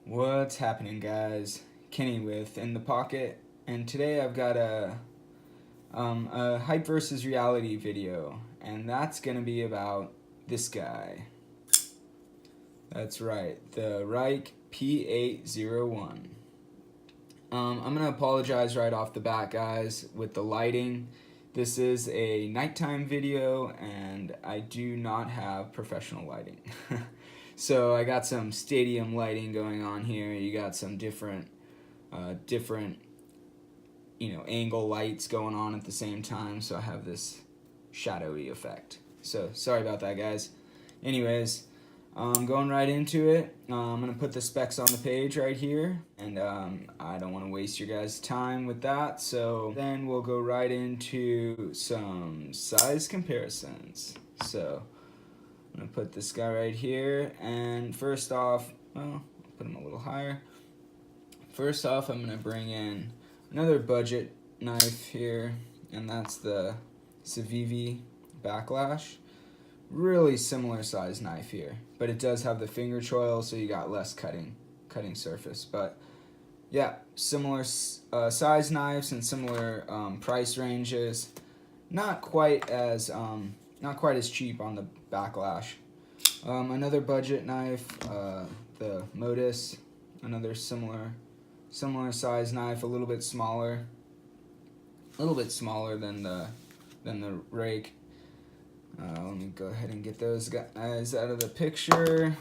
What's happening, guys? Kenny with In the Pocket, and today I've got a hype versus reality video, and that's gonna be about this guy. That's right, the Ruike P801. I'm gonna apologize right off the bat, guys, with the lighting. This is a nighttime video, and I do not have professional lighting. So I got some stadium lighting going on here. You got some different angle lights going on at the same time. So I have this shadowy effect. So sorry about that, guys. Anyways, going right into it. I'm gonna put the specs on the page right here, and I don't want to waste your guys' time with that. So then we'll go right into some size comparisons. So I'm going to put this guy right here, and first off, well, I'll put him a little higher. First off, I'm going to bring in another budget knife here, and that's the Civivi Backlash. Really similar size knife here, but it does have the finger choil, so you got less cutting surface. But yeah, similar size knives and similar price ranges. Not quite as cheap on the Backlash. Another budget knife, the Modus, another similar size knife, a little bit smaller than the Rake. Let me go ahead and get those guys out of the picture.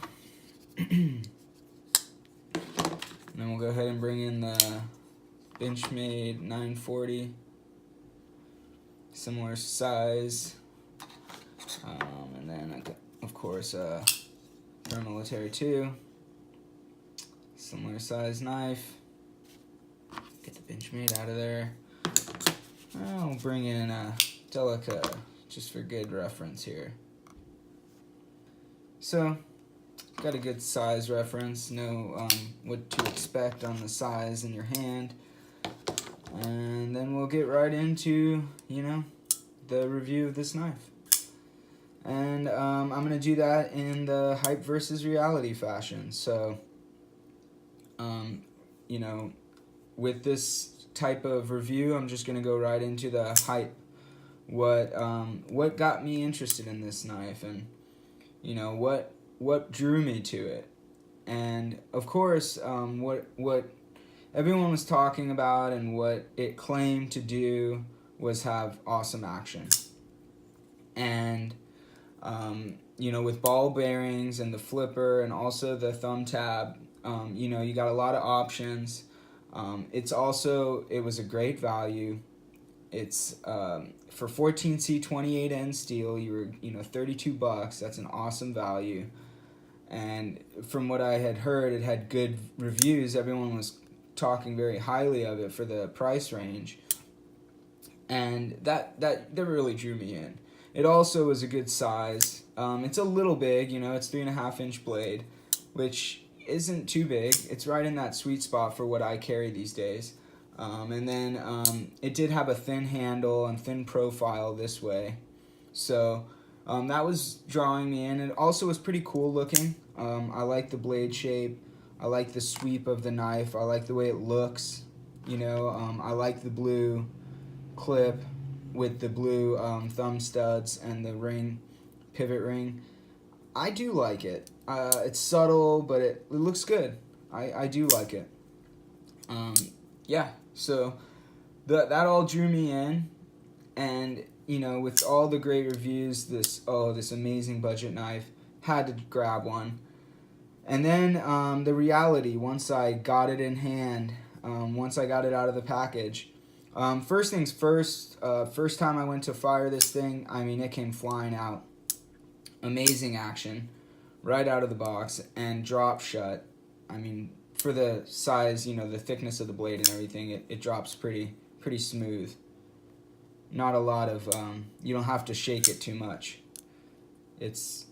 And then we'll go ahead and bring in the Benchmade 940, similar size. And then, of course, Military 2, similar size knife. Get the Benchmade out of there. I'll bring in a Delica, just for good reference here. So, got a good size reference, know what to expect on the size in your hand. And then we'll get right into, the review of this knife. And I'm going to do that in the hype versus reality fashion. So, with this type of review, I'm just going to go right into the hype. What got me interested in this knife, and, what drew me to it. And, of course, what everyone was talking about and what it claimed to do was have awesome action. And with ball bearings and the flipper and also the thumb tab, you got a lot of options. It was a great value. It's for 14C 28N steel, you were $32. That's an awesome value. And from what I had heard, it had good reviews. Everyone was talking very highly of it for the price range, and that really drew me in. It also was a good size. It's a little big, it's 3.5-inch blade, which isn't too big. It's right in that sweet spot for what I carry these days. And then it did have a thin handle and thin profile this way. So that was drawing me in. It also was pretty cool looking. I like the blade shape. I like the sweep of the knife. I like the way it looks. I like the blue clip with the blue thumb studs and the pivot ring. I do like it. It's subtle, but it looks good. I do like it. So that all drew me in, and with all the great reviews, this amazing budget knife, had to grab one. And then the reality, once I got it in hand, once I got it out of the package. First things first, first time I went to fire this thing, it came flying out. Amazing action, right out of the box, and drop shut. For the size, the thickness of the blade and everything, it drops pretty smooth. Not a lot of, you don't have to shake it too much. It's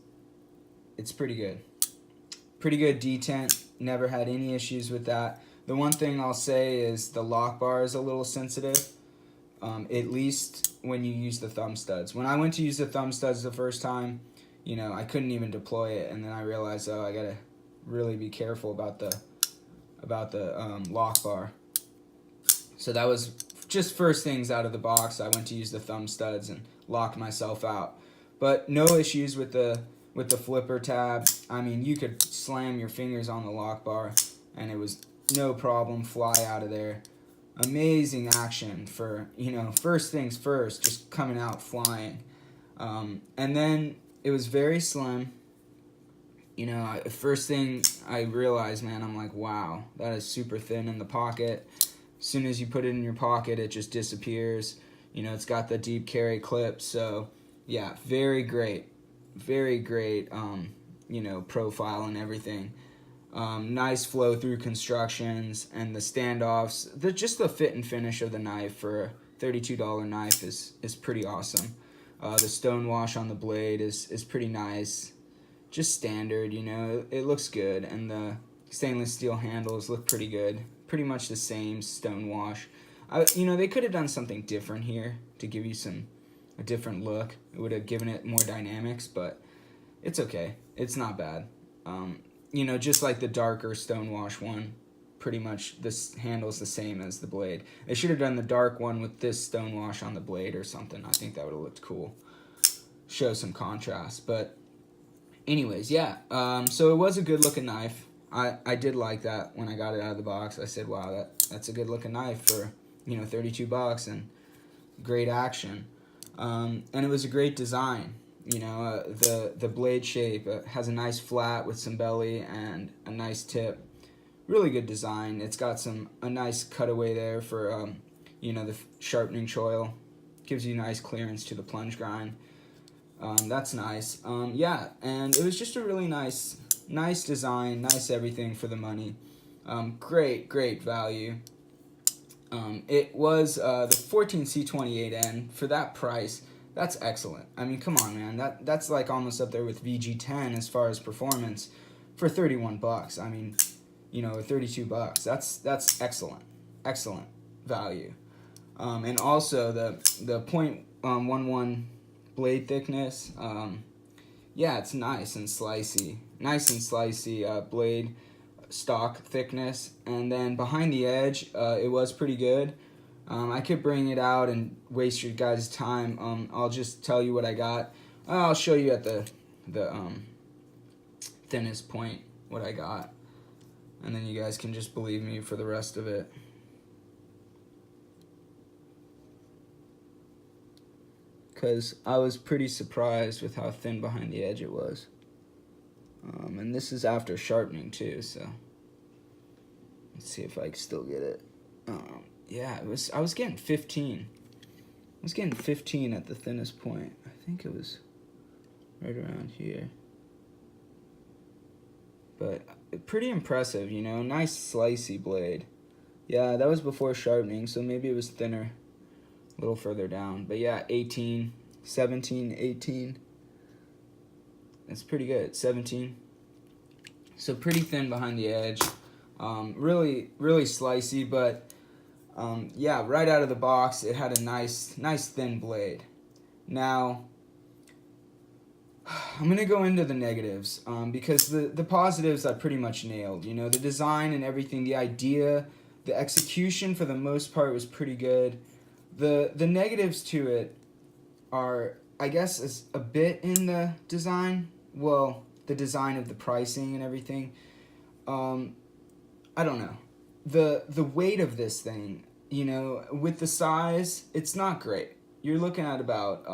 pretty good. Pretty good detent, never had any issues with that. The one thing I'll say is the lock bar is a little sensitive, at least when you use the thumb studs. When I went to use the thumb studs the first time, I couldn't even deploy it, and then I realized, I gotta really be careful about the about the lock bar. So that was just first things out of the box. I went to use the thumb studs and locked myself out. But no issues with the flipper tab. I mean, you could slam your fingers on the lock bar and it was no problem, fly out of there. Amazing action for, you know, first things first, just coming out flying. And then it was very slim. You know, first thing I realized, man, I'm like, wow, that is super thin in the pocket. As soon as you put it in your pocket, it just disappears. You know, it's got the deep carry clip. So, yeah, very great. Very great, you know, profile and everything. Nice flow through constructions and the standoffs. Just the fit and finish of the knife for a $32 knife is pretty awesome. The stonewash on the blade is pretty nice. Just standard, you know, it looks good. And the stainless steel handles look pretty good. Pretty much the same stonewash. You know, they could have done something different here to give you a different look. It would have given it more dynamics, but it's okay. It's not bad. You know, just like the darker stonewash one, pretty much this handle's the same as the blade. They should have done the dark one with this stonewash on the blade or something. I think that would have looked cool. Show some contrast. But anyways, yeah. So it was a good looking knife. I did like that when I got it out of the box. I said, wow, that's a good looking knife for, you know, $32 and great action. And it was a great design. You know, the blade shape has a nice flat with some belly and a nice tip. Really good design. It's got a nice cutaway there for, you know, the sharpening choil. Gives you nice clearance to the plunge grind. That's nice. Yeah, and it was just a really nice design, nice everything for the money. Great value. It was the 14C28N for that price. That's excellent. I mean, come on, man. That's like almost up there with VG10 as far as performance for $31. I mean, you know, $32. That's excellent value. And also the .11 blade thickness. Yeah, it's nice and slicey. Blade stock thickness. And then behind the edge, it was pretty good. I could bring it out and waste your guys' time. I'll just tell you what I got. I'll show you at the thinnest point what I got. And then you guys can just believe me for the rest of it. Because I was pretty surprised with how thin behind the edge it was. And this is after sharpening too, so let's see if I can still get it. Yeah, I was getting 15. I was getting 15 at the thinnest point. I think it was right around here. But pretty impressive, you know, nice slicey blade. Yeah, that was before sharpening, so maybe it was thinner a little further down. But yeah, 18, 17, 18. It's pretty good, 17. So pretty thin behind the edge. Really slicey, but yeah, right out of the box, it had a nice thin blade. Now, I'm going to go into the negatives because the positives I pretty much nailed. You know, the design and everything, the idea, the execution for the most part was pretty good. The negatives to it are, I guess, is a bit in the design. Well, the design of the pricing and everything. I don't know. The weight of this thing, you know, with the size, it's not great. You're looking at about,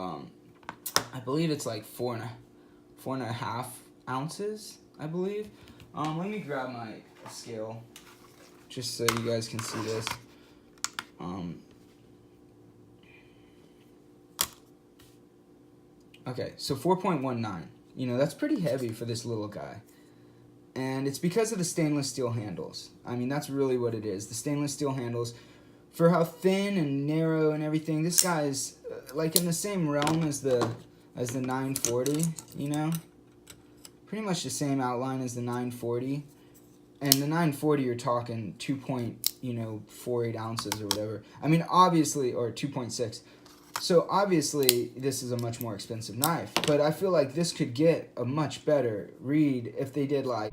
I believe it's like 4.5 ounces, I believe. Let me grab my scale just so you guys can see this. Okay, so 4.19. You know, that's pretty heavy for this little guy. And it's because of the stainless steel handles. I mean, that's really what it is. The stainless steel handles, for how thin and narrow and everything, this guy is like in the same realm as the 940, you know? Pretty much the same outline as the 940. And the 940, you're talking 2.48 ounces or whatever. I mean, obviously, or 2.6. So obviously, this is a much more expensive knife. But I feel like this could get a much better read if they did like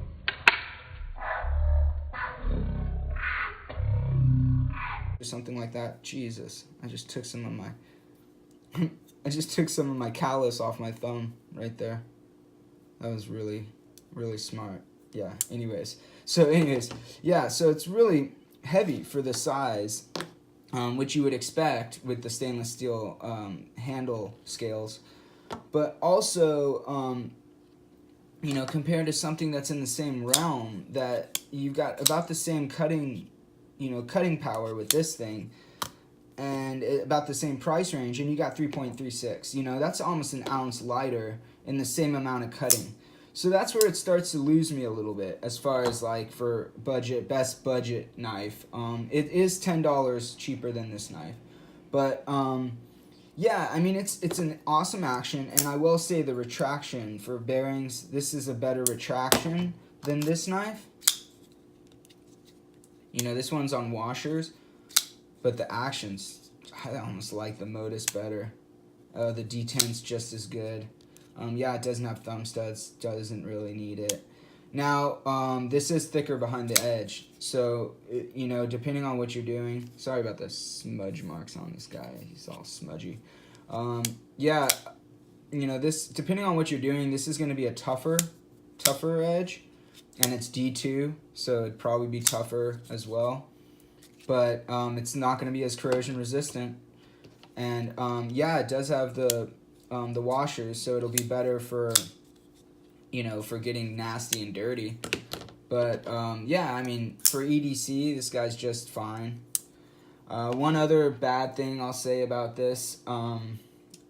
something like that. Jesus, I just took some of my I just took some of my callus off my thumb right there. That was really, really smart. Yeah, anyways, yeah, so it's really heavy for the size, which you would expect with the stainless steel handle scales, but also, you know, compared to something that's in the same realm, that you've got about the same cutting power with this thing, and about the same price range, and you got 3.36. You know, that's almost an ounce lighter in the same amount of cutting. So that's where it starts to lose me a little bit as far as like for best budget knife. It is $10 cheaper than this knife, but yeah, I mean it's an awesome action, and I will say the retraction for bearings. This is a better retraction than this knife. You know, this one's on washers, but the actions, I almost like the Modus better. The D10's just as good. Yeah, it doesn't have thumb studs, doesn't really need it. Now, this is thicker behind the edge, so, you know, depending on what you're doing, sorry about the smudge marks on this guy, he's all smudgy. Yeah, you know, this, depending on what you're doing, this is going to be a tougher edge, and it's D2, so it'd probably be tougher as well, but it's not going to be as corrosion resistant, and yeah, it does have the washers, so it'll be better for, you know, for getting nasty and dirty. But yeah, I mean, for EDC, this guy's just fine. One other bad thing I'll say about this,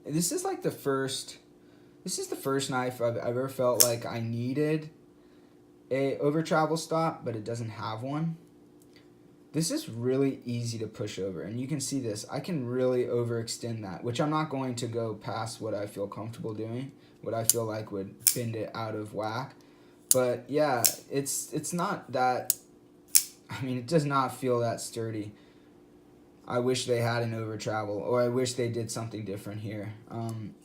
this is the first knife I've ever felt like I needed a over travel stop, but it doesn't have one. This is really easy to push over, and you can see this. I can really overextend that, which I'm not going to go past what I feel comfortable doing, what I feel like would bend it out of whack. But yeah, it's not that, I mean, it does not feel that sturdy. I wish they had an over travel, or I wish they did something different here.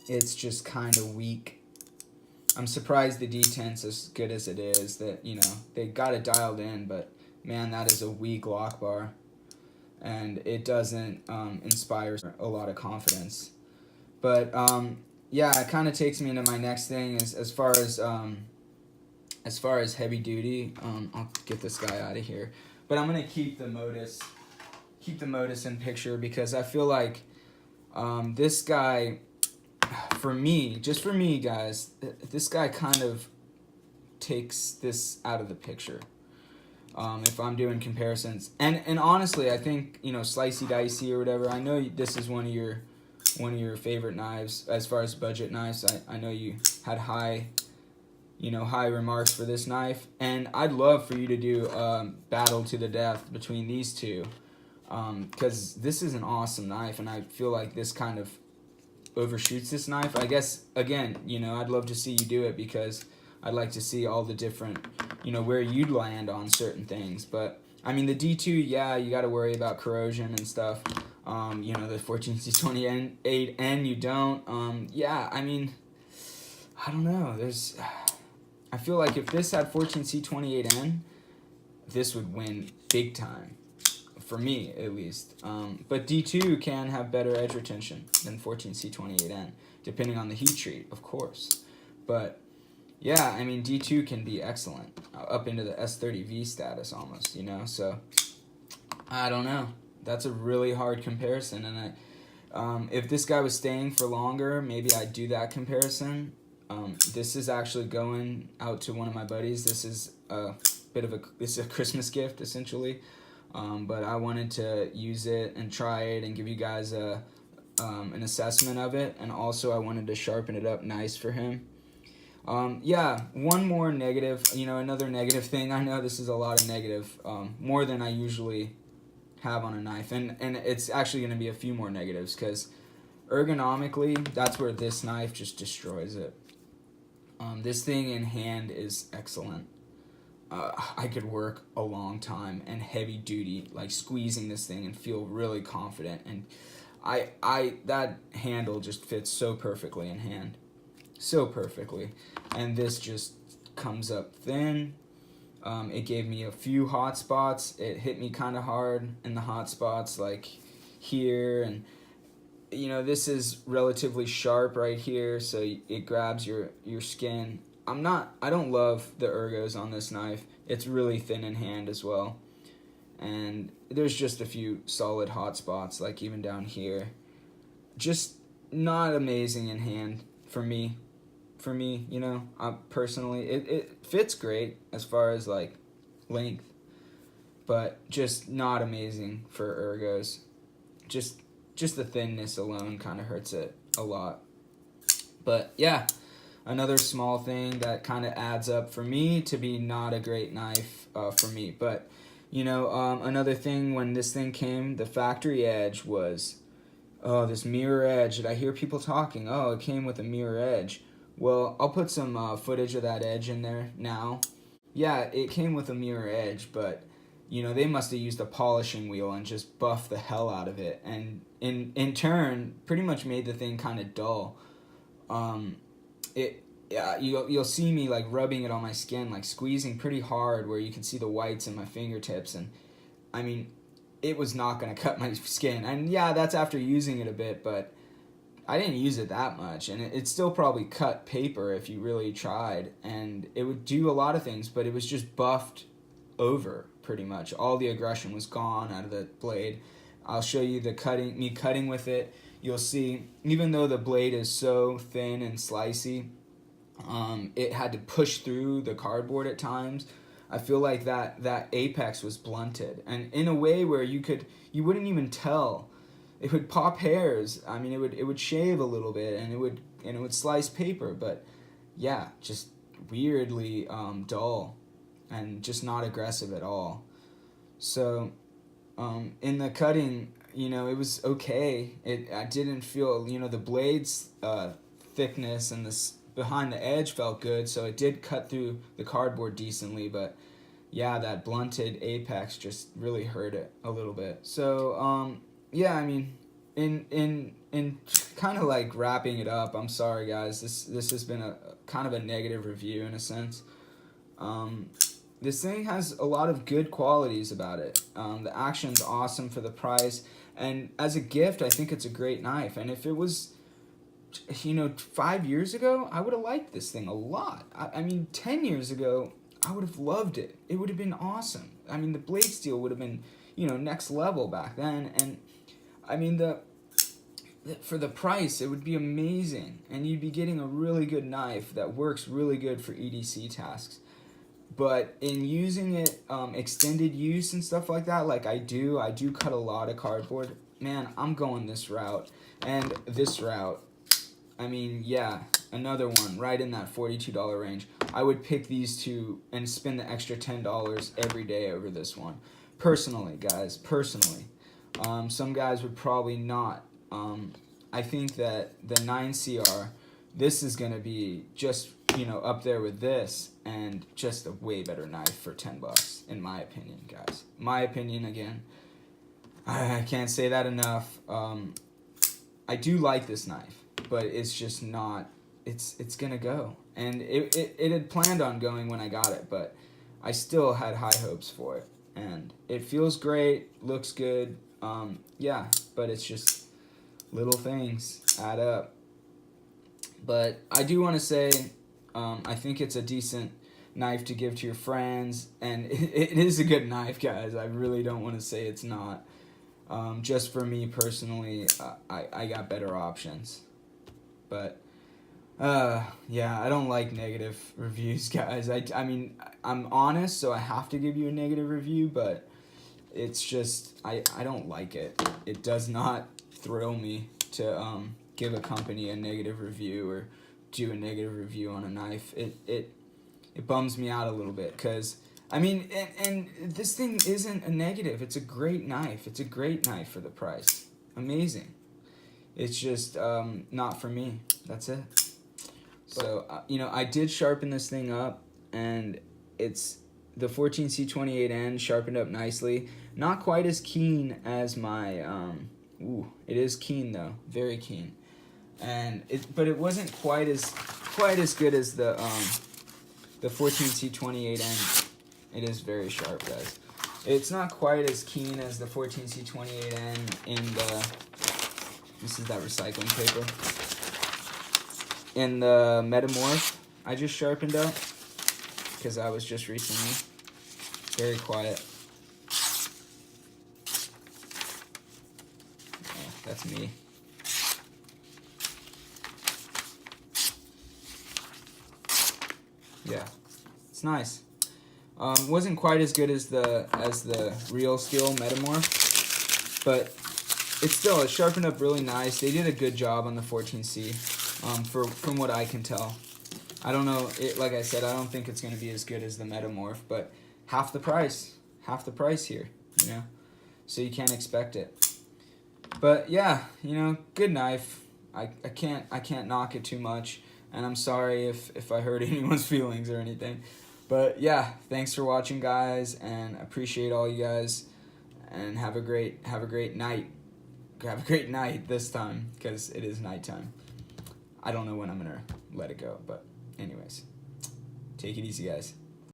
It's just kind of weak. I'm surprised the D10's as good as it is, that, you know, they got it dialed in, but man, that is a weak lock bar, and it doesn't inspire a lot of confidence. But yeah, it kind of takes me into my next thing, is as far as heavy duty. I'll get this guy out of here, but I'm gonna keep the Modus in picture, because I feel like this guy, for me guys, this guy kind of takes this out of the picture. If I'm doing comparisons, and honestly, I think, you know, Slicey Dicey or whatever, I know this is one of your favorite knives as far as budget knives. I know you had high remarks for this knife, and I'd love for you to do battle to the death between these two, because this is an awesome knife, and I feel like this kind of overshoots this knife. I guess, again, you know, I'd love to see you do it, because I'd like to see all the different, you know, where you'd land on certain things. But I mean, the D2, yeah, you got to worry about corrosion and stuff. You know, the 14C28N, you don't. Yeah, I mean, I don't know. I feel like if this had 14C28N, this would win big time, for me at least. But D2 can have better edge retention than 14C28N, depending on the heat treat, of course. But yeah, I mean, D2 can be excellent, up into the S30V status almost, you know, so I don't know. That's a really hard comparison, and if this guy was staying for longer, maybe I'd do that comparison. This is actually going out to one of my buddies. This is this is a Christmas gift, essentially, but I wanted to use it and try it and give you guys an assessment of it, and also I wanted to sharpen it up nice for him. Yeah, one more negative, you know, another negative thing. I know this is a lot of negative, more than I usually have on a knife, and it's actually going to be a few more negatives, because ergonomically, that's where this knife just destroys it. This thing in hand is excellent. I could work a long time and heavy duty, like squeezing this thing and feel really confident, and that handle just fits so perfectly in hand. So perfectly, and this just comes up thin, It gave me a few hot spots. It hit me kind of hard in the hot spots, like here, and this is relatively sharp right here, so it grabs your skin. I don't love the ergos on this knife. It's really thin in hand as well, and there's just a few solid hot spots, like even down here. Just not amazing in hand for me. Personally, it fits great as far as like length, but just not amazing for ergos. Just the thinness alone kind of hurts it a lot. But yeah, another small thing that kind of adds up for me to be not a great knife for me. But another thing, when this thing came, the factory edge was, oh, this mirror edge that I hear people talking. Oh, it came with a mirror edge. Well, I'll put some footage of that edge in there now. Yeah, it came with a mirror edge, but they must have used a polishing wheel and just buffed the hell out of it, and in turn pretty much made the thing kind of dull. You'll see me like rubbing it on my skin, like squeezing pretty hard where you can see the whites in my fingertips, and I mean, it was not going to cut my skin. And yeah, that's after using it a bit, but I didn't use it that much, and it still probably cut paper if you really tried, and it would do a lot of things, but it was just buffed over pretty much. All the aggression was gone out of the blade. I'll show you me cutting with it. You'll see, even though the blade is so thin and slicey, it had to push through the cardboard at times. I feel like that apex was blunted, and in a way where you wouldn't even tell. It would pop hairs. I mean, it would shave a little bit, and it would slice paper. But yeah, just weirdly dull, and just not aggressive at all. So in the cutting, it was okay. I didn't feel the blade's thickness and this behind the edge felt good, so it did cut through the cardboard decently. But yeah, that blunted apex just really hurt it a little bit. So yeah, I mean, in kind of like wrapping it up, I'm sorry guys, this has been a kind of a negative review in a sense. This thing has a lot of good qualities about it. The action's awesome for the price, and as a gift, I think it's a great knife. And if it was, 5 years ago, I would have liked this thing a lot. I mean, 10 years ago, I would have loved it. It would have been awesome. I mean, the blade steel would have been, next level back then. And I mean, for the price, it would be amazing, and you'd be getting a really good knife that works really good for EDC tasks. But in using it, extended use and stuff like that, like I do cut a lot of cardboard. Man, I'm going this route and this route. I mean, yeah, another one right in that $42 range. I would pick these two and spend the extra $10 every day over this one. Personally, guys, personally. Some guys would probably not. I think that the 9CR, this is going to be just, up there with this, and just a way better knife for $10, in my opinion, guys. My opinion, again. I can't say that enough. I do like this knife, but it's just not, it's going to go. And it had planned on going when I got it, but I still had high hopes for it. And it feels great, looks good. Yeah, but it's just little things add up. But I do want to say, I think it's a decent knife to give to your friends, and it is a good knife, guys. I really don't want to say it's not. Just for me personally, I got better options. But yeah, I don't like negative reviews, guys. I mean, I'm honest, so I have to give you a negative review, but it's just, I don't like it. It does not thrill me to give a company a negative review or do a negative review on a knife. It bums me out a little bit, because I mean, and this thing isn't a negative. It's a great knife. It's a great knife for the price. Amazing. It's just not for me. That's it. So I did sharpen this thing up, and it's the 14C28N sharpened up nicely. Not quite as keen as my it is keen though, very keen. And but it wasn't quite as good as the 14C28N. It is very sharp, guys. It's not quite as keen as the 14C28N in the, this is that recycling paper, in the Metamorph I just sharpened up, because I was just recently. Very quiet. Oh, that's me. Yeah, it's nice. Wasn't quite as good as the Real Steel Metamorph, but it sharpened up really nice. They did a good job on the 14C, from what I can tell. I don't know, like I said, I don't think it's going to be as good as the Metamorph, but half the price here, you know, so you can't expect it. But yeah, you know, good knife. I can't knock it too much, and I'm sorry if I hurt anyone's feelings or anything. But yeah, thanks for watching, guys, and I appreciate all you guys, and have a great night. Have a great night this time, because it is nighttime. I don't know when I'm gonna let it go, but anyways, take it easy, guys.